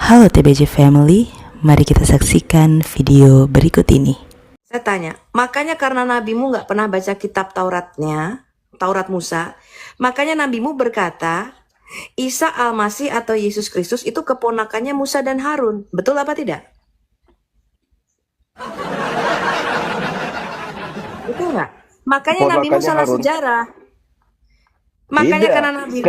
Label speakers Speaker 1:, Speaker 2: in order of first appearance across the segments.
Speaker 1: Halo TBJ Family, mari kita saksikan video berikut ini.
Speaker 2: Saya tanya, makanya karena nabimu nggak pernah baca kitab Tauratnya, Taurat Musa, makanya nabimu berkata, Isa Al-Masih atau Yesus Kristus itu keponakannya Musa dan Harun. Betul apa tidak? Betul nggak? Makanya nabimu
Speaker 3: Keponakannya
Speaker 2: salah
Speaker 3: Harun.
Speaker 2: sejarah. Makanya
Speaker 3: Tidak.
Speaker 2: karena nabimu...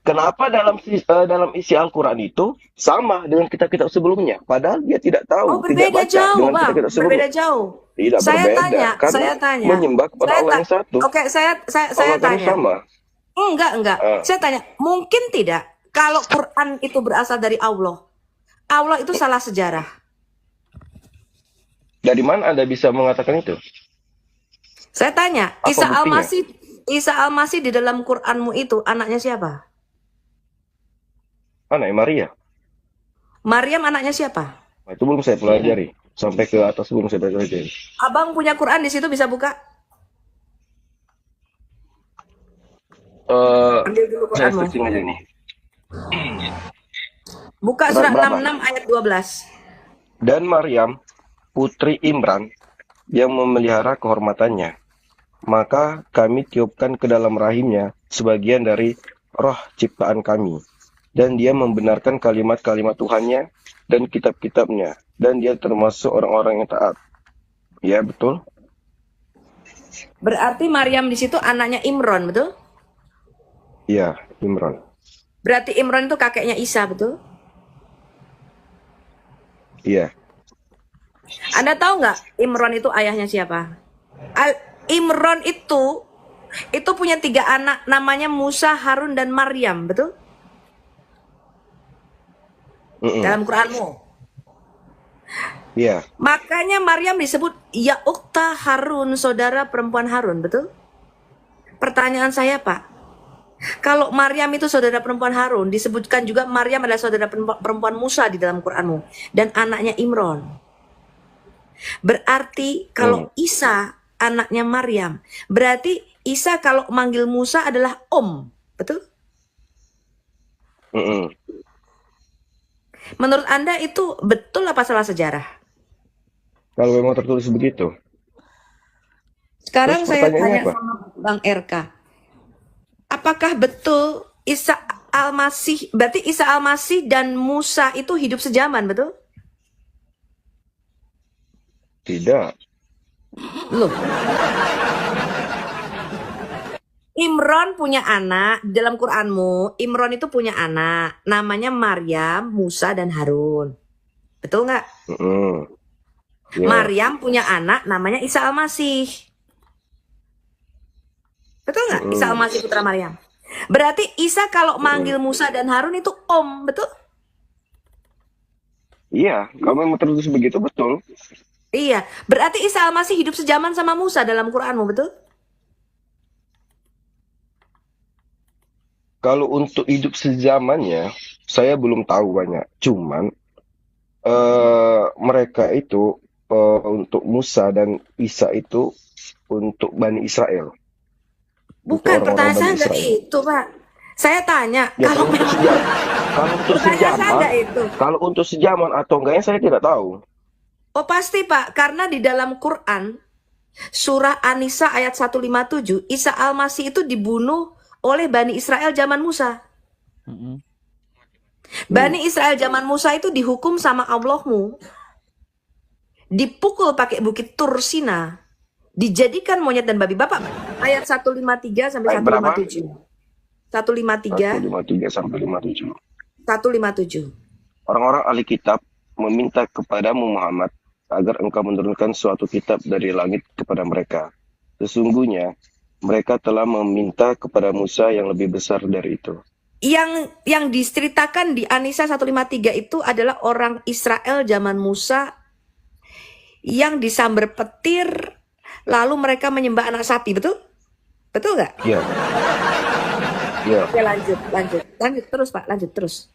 Speaker 3: Kenapa dalam isi Al-Quran itu sama dengan kitab-kitab sebelumnya? Padahal dia tidak
Speaker 2: Oh,
Speaker 3: tahu, tidak
Speaker 2: berbeda
Speaker 3: baca
Speaker 2: jauh,
Speaker 3: dengan
Speaker 2: Bang.
Speaker 3: kitab-kitab sebelumnya.
Speaker 2: Berbeda jauh.
Speaker 3: Tidak
Speaker 2: Saya
Speaker 3: berbeda,
Speaker 2: tanya,
Speaker 3: karena menyembah kepada Allah yang satu.
Speaker 2: Oke, saya
Speaker 3: Allah kan
Speaker 2: tanya.
Speaker 3: sama.
Speaker 2: Enggak. Saya tanya, mungkin tidak kalau Quran itu berasal dari Allah? Allah itu salah sejarah.
Speaker 3: Dari mana Anda bisa mengatakan itu?
Speaker 2: Saya tanya,
Speaker 3: Apa buktinya?
Speaker 2: Isa Al-Masih di dalam Quranmu itu anaknya siapa?
Speaker 3: Anak Maria.
Speaker 2: Maryam anaknya siapa?
Speaker 3: Nah, itu belum saya pelajari. Sampai ke atas belum saya pelajari.
Speaker 2: Abang punya Quran di situ bisa buka? Ambil dulu
Speaker 3: Saya
Speaker 2: Quranmu.
Speaker 3: searching aja nih.
Speaker 2: Buka
Speaker 3: Surat
Speaker 2: surat
Speaker 3: berapa?
Speaker 2: 66 ayat 12.
Speaker 3: Dan Maryam, putri Imran, yang memelihara kehormatannya. Maka kami tiupkan ke dalam rahimnya sebagian dari roh ciptaan kami. Dan dia membenarkan kalimat-kalimat Tuhannya dan kitab-kitabnya. Dan dia termasuk orang-orang yang taat. Ya, betul?
Speaker 2: Berarti Maryam di situ anaknya Imron, betul?
Speaker 3: Iya, Imran.
Speaker 2: Berarti Imron itu kakeknya Isa, betul?
Speaker 3: Iya.
Speaker 2: Anda tahu nggak Imron itu ayahnya siapa? Imron itu punya 3 anak, namanya Musa, Harun, dan Maryam, betul? Dalam Quranmu.
Speaker 3: Iya.
Speaker 2: Makanya Maryam disebut ya ukta Harun, saudara perempuan Harun, betul? Pertanyaan saya, Pak, kalau Maryam itu saudara perempuan Harun, disebutkan juga Maryam adalah saudara perempuan Musa di dalam Quranmu dan anaknya Imron. Berarti kalau Isa anaknya Maryam, berarti Isa kalau manggil Musa adalah Om, betul? Menurut Anda itu betul apa salah sejarah?
Speaker 3: Kalau memang tertulis begitu.
Speaker 2: Sekarang
Speaker 3: Terus
Speaker 2: saya tanya
Speaker 3: pertanyaannya apa?
Speaker 2: sama Bang RK, apakah betul Isa Al-Masih, berarti Isa Al-Masih dan Musa itu hidup sejaman, betul?
Speaker 3: Tidak.
Speaker 2: Loh. Imron punya anak, di dalam Quranmu, Imron itu punya anak, namanya Maryam, Musa, dan Harun. Betul nggak?
Speaker 3: Ya.
Speaker 2: Maryam punya anak, namanya Isa Al-Masih. Betul nggak? Isa Al-Masih putra Maryam. Berarti Isa kalau manggil Musa dan Harun itu Om, betul?
Speaker 3: Iya, kalau memang tertulis begitu betul.
Speaker 2: Iya, berarti Isa Al-Masih hidup sejaman sama Musa dalam Quranmu, betul?
Speaker 3: Kalau untuk hidup sezamannya, saya belum tahu banyak. Cuman mereka itu untuk Musa dan Isa itu untuk Bani Israel.
Speaker 2: Bukan, pertanyaan saya
Speaker 3: Bani
Speaker 2: nggak
Speaker 3: Israel.
Speaker 2: itu, Pak. Saya tanya,
Speaker 3: Ya,
Speaker 2: kalau memang pertanyaan saya nggak itu.
Speaker 3: kalau untuk sejaman atau enggaknya saya tidak tahu.
Speaker 2: Oh pasti, Pak, karena di dalam Quran surah An-Nisa ayat 157, Isa Al-Masih itu dibunuh oleh Bani Israel zaman Musa. Bani Israel zaman Musa itu dihukum sama Allahmu, dipukul pakai bukit Tur Sina, dijadikan monyet dan babi. Bapak, ayat 153 sampai
Speaker 3: Ayat berapa?
Speaker 2: 157. 153
Speaker 3: 153 sampai 57.
Speaker 2: 157.
Speaker 3: Orang-orang ahli kitab meminta kepadamu Muhammad agar engkau menurunkan suatu kitab dari langit kepada mereka. Sesungguhnya mereka telah meminta kepada Musa yang lebih besar dari itu.
Speaker 2: Yang diceritakan di An-Nisa 153 itu adalah orang Israel zaman Musa yang disambar petir, lalu mereka menyembah anak sapi, betul? Betul nggak?
Speaker 3: Iya. Iya.
Speaker 2: Oke, lanjut terus, Pak, lanjut terus.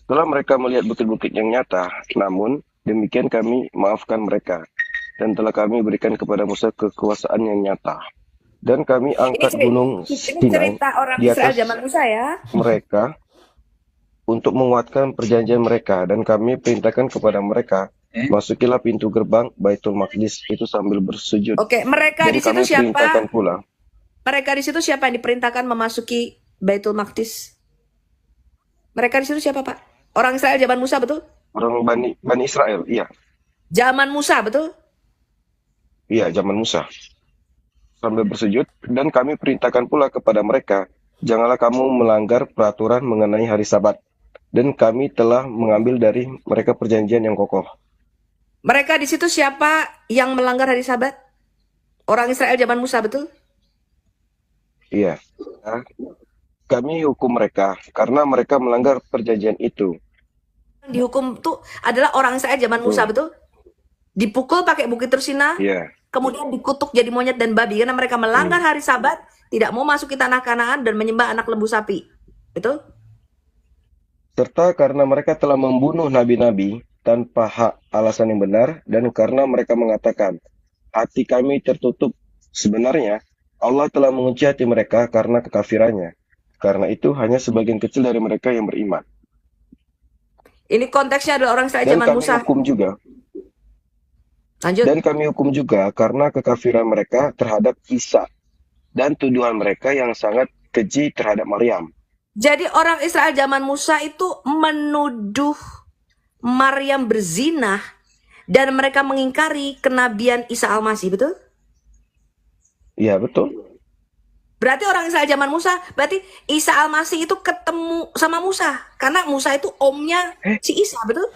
Speaker 3: Setelah mereka melihat bukit-bukit yang nyata, namun demikian kami maafkan mereka, dan telah kami berikan kepada Musa kekuasaan yang nyata. Dan kami angkat gunung
Speaker 2: Ini
Speaker 3: Sinai
Speaker 2: cerita orang
Speaker 3: di
Speaker 2: Israel
Speaker 3: atas
Speaker 2: zaman Musa ya.
Speaker 3: mereka untuk menguatkan perjanjian mereka, dan kami perintahkan kepada mereka, masukilah pintu gerbang Baitul Maqdis itu sambil bersujud.
Speaker 2: Oke, mereka
Speaker 3: Dan
Speaker 2: di situ
Speaker 3: kami perintahkan
Speaker 2: siapa?
Speaker 3: pula
Speaker 2: Mereka di situ siapa yang diperintahkan memasuki Baitul Maqdis? Mereka di situ siapa, Pak? Orang Israel zaman Musa, betul?
Speaker 3: orang Bani Israel, iya,
Speaker 2: Zaman Musa, betul?
Speaker 3: iya, zaman Musa. Sambil bersujud, dan kami perintahkan pula kepada mereka, janganlah kamu melanggar peraturan mengenai hari Sabat, dan kami telah mengambil dari mereka perjanjian yang kokoh.
Speaker 2: Mereka di situ siapa yang melanggar hari Sabat? Orang Israel zaman Musa, betul?
Speaker 3: Iya. Nah, kami hukum mereka karena mereka melanggar perjanjian itu.
Speaker 2: Yang dihukum itu adalah orang Israel zaman Musa, betul? Dipukul pakai bukit Tursina,
Speaker 3: Iya.
Speaker 2: kemudian dikutuk jadi monyet dan babi karena mereka melanggar hari Sabat, tidak mau masuk ke tanah Kanaan dan menyembah anak lembu sapi. Betul?
Speaker 3: Serta karena mereka telah membunuh nabi-nabi tanpa hak alasan yang benar, dan karena mereka mengatakan, hati kami tertutup. Sebenarnya, Allah telah mengunci hati mereka karena kekafirannya. Karena itu hanya sebagian kecil dari mereka yang beriman.
Speaker 2: Ini konteksnya adalah orang Israel
Speaker 3: Dan
Speaker 2: zaman
Speaker 3: kami
Speaker 2: Musa.
Speaker 3: hukum juga.
Speaker 2: Lanjut.
Speaker 3: Dan kami hukum juga karena kekafiran mereka terhadap Isa dan tuduhan mereka yang sangat keji terhadap Maryam.
Speaker 2: Jadi orang Israel zaman Musa itu menuduh Maryam berzinah dan mereka mengingkari kenabian Isa Al-Masih, betul?
Speaker 3: Iya, betul.
Speaker 2: Berarti orang Israel zaman Musa, berarti Isa Al-Masih itu ketemu sama Musa. Karena Musa itu omnya si Isa, betul?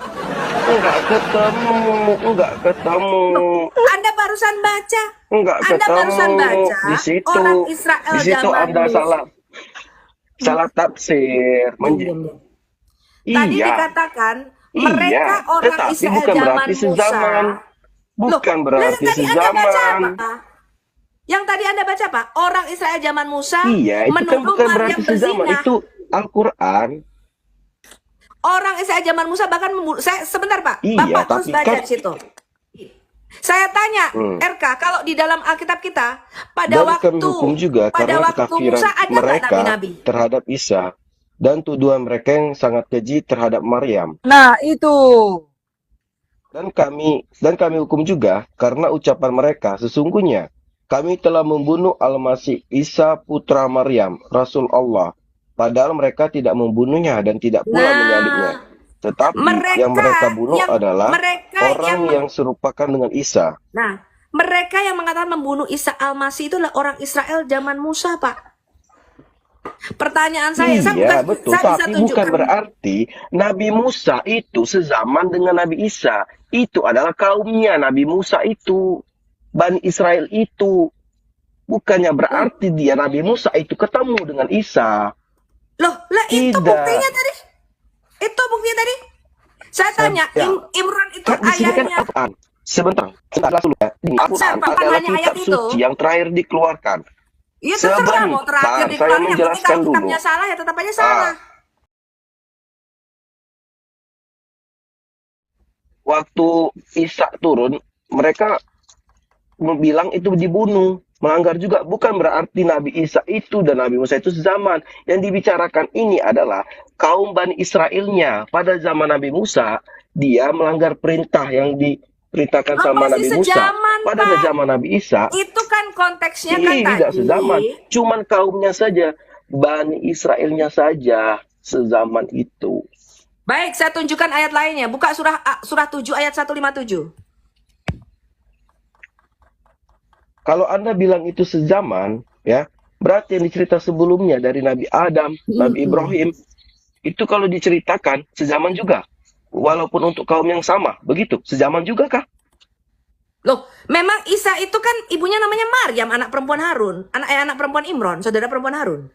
Speaker 3: Enggak ketemu.
Speaker 2: Anda barusan baca.
Speaker 3: Enggak
Speaker 2: Anda
Speaker 3: ketemu.
Speaker 2: barusan baca
Speaker 3: Di situ,
Speaker 2: orang Israel
Speaker 3: di situ
Speaker 2: zaman
Speaker 3: Anda
Speaker 2: Musa.
Speaker 3: salah tafsir.
Speaker 2: Tadi
Speaker 3: Iya,
Speaker 2: dikatakan mereka orang
Speaker 3: tetapi
Speaker 2: Israel
Speaker 3: bukan
Speaker 2: zaman
Speaker 3: berarti sezaman.
Speaker 2: Musa.
Speaker 3: Bukan
Speaker 2: Loh,
Speaker 3: berarti
Speaker 2: tadi Anda baca
Speaker 3: sezaman.
Speaker 2: apa? Yang tadi Anda baca apa? Orang Israel zaman Musa
Speaker 3: Iya, itu kan
Speaker 2: menuduh
Speaker 3: bukan
Speaker 2: Maryam
Speaker 3: berarti sezaman.
Speaker 2: berzina.
Speaker 3: Itu Al-Quran.
Speaker 2: Orang Israel zaman Musa bahkan saya sebentar Pak,
Speaker 3: Iya,
Speaker 2: Bapak terus
Speaker 3: tapi
Speaker 2: baca
Speaker 3: kan-
Speaker 2: di situ. Saya tanya, RK, kalau di dalam Alkitab kita pada
Speaker 3: Dan
Speaker 2: waktu
Speaker 3: kami hukum juga
Speaker 2: pada
Speaker 3: karena
Speaker 2: waktu
Speaker 3: kekafiran
Speaker 2: Musa ada nggak
Speaker 3: mereka
Speaker 2: nabi-nabi?
Speaker 3: terhadap Isa dan tuduhan mereka yang sangat keji terhadap Maryam.
Speaker 4: Nah, itu.
Speaker 3: Dan kami hukum juga karena ucapan mereka, sesungguhnya kami telah membunuh Al-Masih Isa putra Maryam, Rasul Allah. Padahal mereka tidak membunuhnya dan tidak pula menyalibnya. Tetapi yang mereka bunuh adalah orang yang serupakan dengan Isa.
Speaker 2: Nah, mereka yang mengatakan membunuh Isa Al-Masih itu adalah orang Israel zaman Musa, Pak. Pertanyaan saya
Speaker 3: Iya, betul.
Speaker 2: saya bisa
Speaker 3: Tapi bukan
Speaker 2: tunjukkan.
Speaker 3: berarti Nabi Musa itu sezaman dengan Nabi Isa. Itu adalah kaumnya Nabi Musa itu. Bani Israel itu. Bukannya berarti dia Nabi Musa itu ketemu dengan Isa.
Speaker 2: Loh, lah itu
Speaker 3: Tidak.
Speaker 2: buktinya tadi. Itu buktinya tadi. Saya tanya,
Speaker 3: Ya.
Speaker 2: Imran itu
Speaker 3: Kan di sini kan
Speaker 2: ayahnya.
Speaker 3: Al-Quran. Sebentar dulu ya. Ini
Speaker 2: Oh,
Speaker 3: Al-Quran
Speaker 2: bukan
Speaker 3: adalah
Speaker 2: hanya ayat
Speaker 3: kitab
Speaker 2: itu.
Speaker 3: suci yang terakhir dikeluarkan.
Speaker 2: Iya terserah mau terakhir
Speaker 3: Sebentar,
Speaker 2: di
Speaker 3: saya
Speaker 2: Quran, yang penting
Speaker 3: menjelaskan
Speaker 2: kalau
Speaker 3: dulu.
Speaker 2: kitabnya salah ya tetap aja salah.
Speaker 3: Waktu Isa turun, mereka bilang itu dibunuh, melanggar juga. Bukan berarti Nabi Isa itu dan Nabi Musa itu sezaman. Yang dibicarakan ini adalah kaum Bani Israelnya. Pada zaman Nabi Musa, dia melanggar perintah yang diperintahkan sama
Speaker 2: Masih
Speaker 3: Nabi Musa.
Speaker 2: sejaman,
Speaker 3: Pada
Speaker 2: Pak.
Speaker 3: zaman Nabi Isa,
Speaker 2: Itu kan konteksnya kan
Speaker 3: tidak
Speaker 2: tadi.
Speaker 3: sezaman. Cuman kaumnya saja, Bani Israelnya saja sezaman itu.
Speaker 2: Baik, saya tunjukkan ayat lainnya. Buka surah 7 ayat 157.
Speaker 3: Kalau Anda bilang itu sezaman, ya, berarti yang dicerita sebelumnya dari Nabi Adam, Nabi Ibrahim, itu kalau diceritakan sezaman juga. Walaupun untuk kaum yang sama, begitu. Sezaman juga kah?
Speaker 2: Loh, memang Isa itu kan ibunya namanya Maryam, anak perempuan Harun, anak perempuan Imron, saudara perempuan Harun.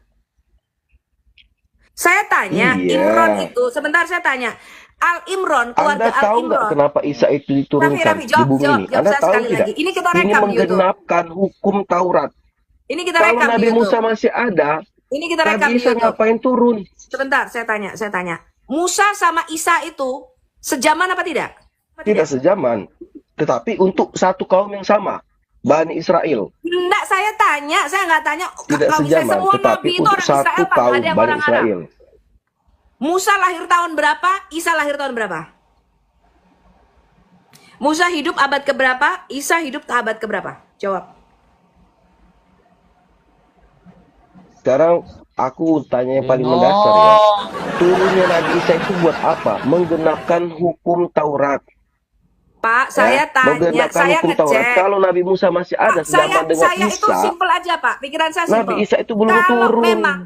Speaker 2: Saya tanya,
Speaker 3: Iya.
Speaker 2: Imron itu, sebentar saya tanya, Al-Imron, keluarga
Speaker 3: Anda tahu nggak
Speaker 2: Al-Imron.
Speaker 3: kenapa Isa itu diturunkan
Speaker 2: Raffi,
Speaker 3: di
Speaker 2: jawab,
Speaker 3: bumi ini?
Speaker 2: jawab
Speaker 3: Anda
Speaker 2: saya
Speaker 3: tahu
Speaker 2: sekali
Speaker 3: tidak?
Speaker 2: lagi. Ini kita
Speaker 3: Ini
Speaker 2: rekam di YouTube.
Speaker 3: menggenapkan hukum Taurat.
Speaker 2: Ini kita
Speaker 3: Kalau
Speaker 2: rekam di
Speaker 3: Nabi
Speaker 2: YouTube.
Speaker 3: Musa masih ada,
Speaker 2: Ini kita rekam
Speaker 3: Nabi
Speaker 2: di
Speaker 3: Isa
Speaker 2: YouTube.
Speaker 3: ngapain turun?
Speaker 2: Sebentar, saya tanya. Musa sama Isa itu sejaman apa tidak?
Speaker 3: Tidak sejaman. Tetapi untuk satu kaum yang sama, Bani Israel.
Speaker 2: Enggak, saya nggak tanya.
Speaker 3: Tidak
Speaker 2: Kalau misalnya
Speaker 3: sejaman,
Speaker 2: semua
Speaker 3: tetapi
Speaker 2: nabi itu
Speaker 3: untuk
Speaker 2: orang
Speaker 3: satu
Speaker 2: Israel, Pak,
Speaker 3: kaum
Speaker 2: ada yang
Speaker 3: Bani
Speaker 2: orang Arab.
Speaker 3: Israel.
Speaker 2: Musa lahir tahun berapa? Isa lahir tahun berapa? Musa hidup abad keberapa? Isa hidup abad keberapa? Jawab.
Speaker 3: Sekarang aku tanya yang paling mendasar ya. Turunnya Nabi Isa itu buat apa? Menggenapkan hukum Taurat.
Speaker 2: Pak, saya tanya,
Speaker 3: Menggenapkan
Speaker 2: saya
Speaker 3: hukum Taurat.
Speaker 2: ngecek.
Speaker 3: Kalau Nabi Musa masih ada
Speaker 2: Pak,
Speaker 3: zaman dengan
Speaker 2: saya itu
Speaker 3: Isa,
Speaker 2: simpel aja, Pak. Pikiran saya simpel.
Speaker 3: Nabi Isa itu belum
Speaker 2: Kalau
Speaker 3: turun.
Speaker 2: memang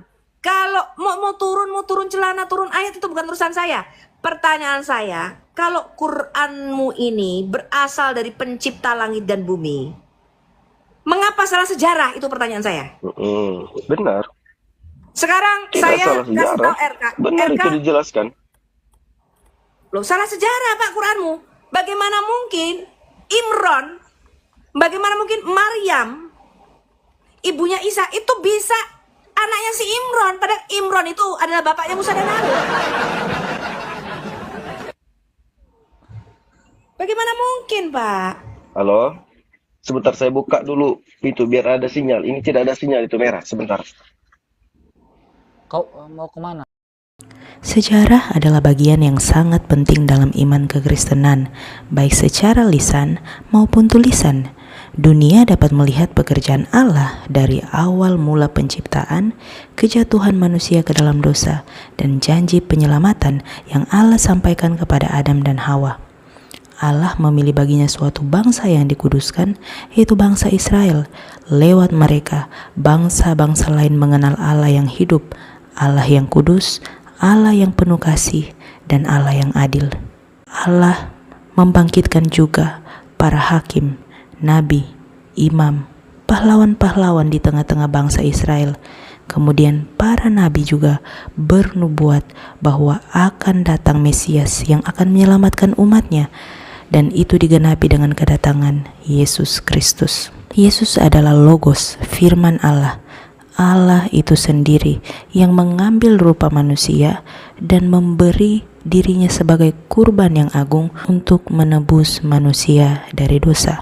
Speaker 2: kalau mau turun celana, turun ayat itu bukan urusan saya. Pertanyaan saya, kalau Quranmu ini berasal dari pencipta langit dan bumi, mengapa salah sejarah? Itu pertanyaan saya.
Speaker 3: Benar.
Speaker 2: Sekarang
Speaker 3: Tidak
Speaker 2: saya
Speaker 3: salah
Speaker 2: kasih
Speaker 3: sejarah.
Speaker 2: tahu RK.
Speaker 3: Benar
Speaker 2: RK,
Speaker 3: itu dijelaskan.
Speaker 2: loh, salah sejarah Pak Quranmu. Bagaimana mungkin Imron, bagaimana mungkin Maryam, ibunya Isa itu bisa anaknya si Imron, padahal Imron itu adalah bapaknya Musa dan Harun. Bagaimana mungkin, Pak?
Speaker 3: Halo? Sebentar saya buka dulu itu biar ada sinyal. Ini tidak ada sinyal, itu merah. Sebentar.
Speaker 4: Kau mau kemana?
Speaker 1: Sejarah adalah bagian yang sangat penting dalam iman kekristenan, baik secara lisan maupun tulisan. Dunia dapat melihat pekerjaan Allah dari awal mula penciptaan, kejatuhan manusia ke dalam dosa, dan janji penyelamatan yang Allah sampaikan kepada Adam dan Hawa. Allah memilih baginya suatu bangsa yang dikuduskan, yaitu bangsa Israel. Lewat mereka, bangsa-bangsa lain mengenal Allah yang hidup, Allah yang kudus, Allah yang penuh kasih, dan Allah yang adil. Allah membangkitkan juga para hakim, nabi, imam, pahlawan-pahlawan di tengah-tengah bangsa Israel. Kemudian para nabi juga bernubuat bahwa akan datang Mesias yang akan menyelamatkan umatnya, dan itu digenapi dengan kedatangan Yesus Kristus. Yesus adalah Logos, firman Allah. Allah itu sendiri yang mengambil rupa manusia dan memberi dirinya sebagai kurban yang agung untuk menebus manusia dari dosa.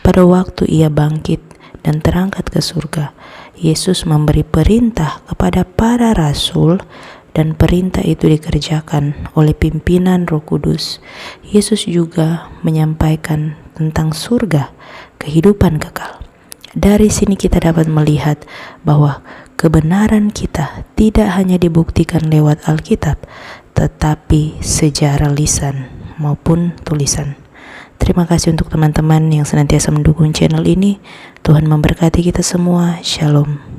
Speaker 1: Pada waktu ia bangkit dan terangkat ke surga, Yesus memberi perintah kepada para rasul, dan perintah itu dikerjakan oleh pimpinan Roh Kudus. Yesus juga menyampaikan tentang surga, kehidupan kekal. Dari sini kita dapat melihat bahwa kebenaran kita tidak hanya dibuktikan lewat Alkitab, tetapi secara lisan maupun tulisan. Terima kasih untuk teman-teman yang senantiasa mendukung channel ini. Tuhan memberkati kita semua. Shalom.